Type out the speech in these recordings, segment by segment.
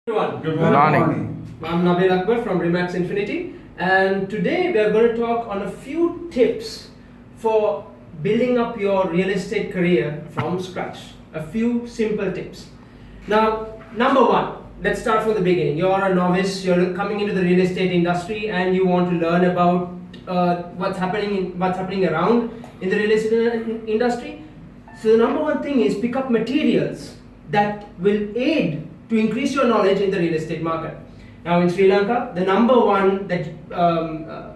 Everyone. Good morning. I'm Nabil Akbar from Remax Infinity, and today we are going to talk on a few tips for building up your real estate career from scratch. A few simple tips. Now, number one, let's start from the beginning. You're a novice, you're coming into the real estate industry, and you want to learn about what's happening around in the real estate industry. So the number one thing is pick up materials that will aid to increase your knowledge in the real estate market. Now in Sri Lanka, the number one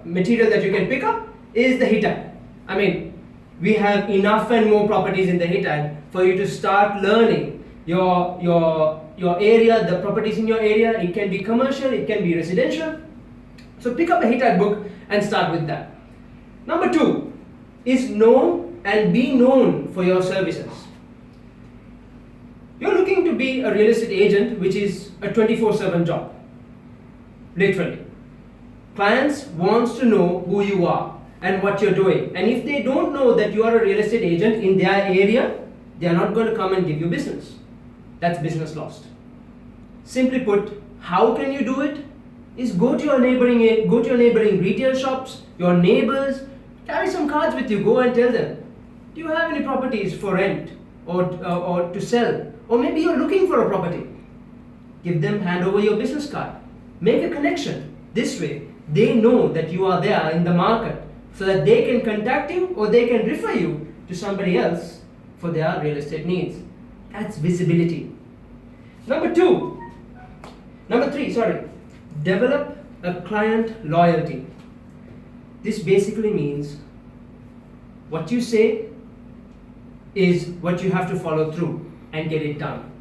material that you can pick up is the HITAG. I mean, we have enough and more properties in the HITAG for you to start learning your area, the properties in your area. It can be commercial, it can be residential. So pick up a HITAG book and start with that. Number two is know and be known for your services. You're looking to be a real estate agent, which is a 24/7 job, literally. Clients wants to know who you are and what you're doing. And if they don't know that you are a real estate agent in their area, they are not going to come and give you business. That's business lost. Simply put, how can you do it? Is go to your neighboring retail shops, your neighbors, carry some cards with you, go and tell them, do you have any properties for rent or to sell? Or maybe you're looking for a property. Give them, hand over your business card. Make a connection. This way, they know that you are there in the market so that they can contact you or they can refer you to somebody else for their real estate needs. That's visibility. Number three, develop a client loyalty. This basically means what you say is what you have to follow through and get it done.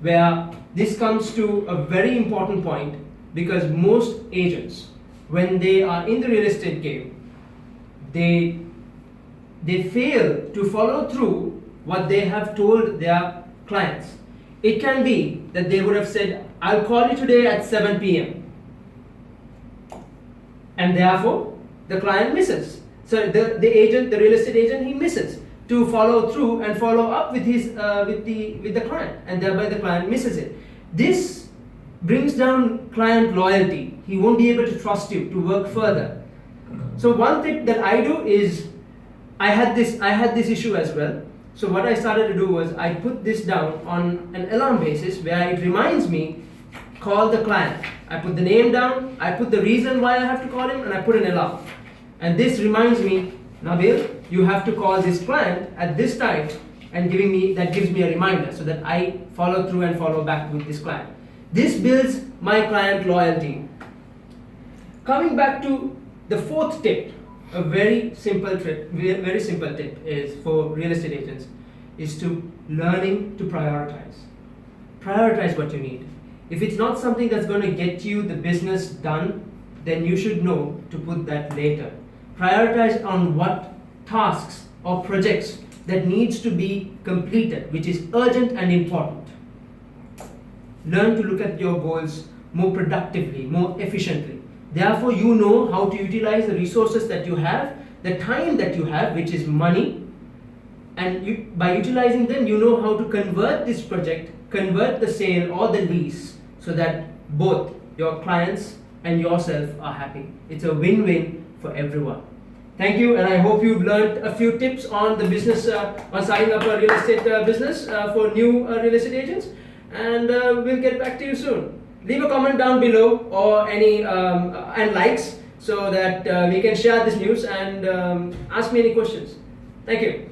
Where this comes to a very important point, because most agents, when they are in the real estate game, they fail to follow through what they have told their clients. It can be that they would have said, I'll call you today at 7 p.m. and therefore the client misses. So the real estate agent, he misses to follow through and follow up with the client, and thereby the client misses it. This brings down client loyalty. He won't be able to trust you to work further. So one tip that I do is, I had this issue as well. So what I started to do was I put this down on an alarm basis where it reminds me, call the client. I put the name down, I put the reason why I have to call him, and I put an alarm. And this reminds me, Nabil, you have to call this client at this time, and that gives me a reminder so that I follow through and follow back with this client. This builds my client loyalty. Coming back to the fourth tip, a very simple tip is for real estate agents is to learning to prioritize. Prioritize what you need. If it's not something that's going to get you the business done, then you should know to put that later. Prioritize on what tasks or projects that needs to be completed, which is urgent and important. Learn to look at your goals more productively, more efficiently. Therefore, you know how to utilize the resources that you have, the time that you have, which is money, and by utilizing them, you know how to convert this project, convert the sale or the lease, so that both your clients and yourself are happy. It's a win-win for everyone. Thank you, and I hope you've learned a few tips on the business, on starting up a real estate business for new real estate agents, and we'll get back to you soon. Leave a comment down below or and likes so that we can share this news, and ask me any questions. Thank you.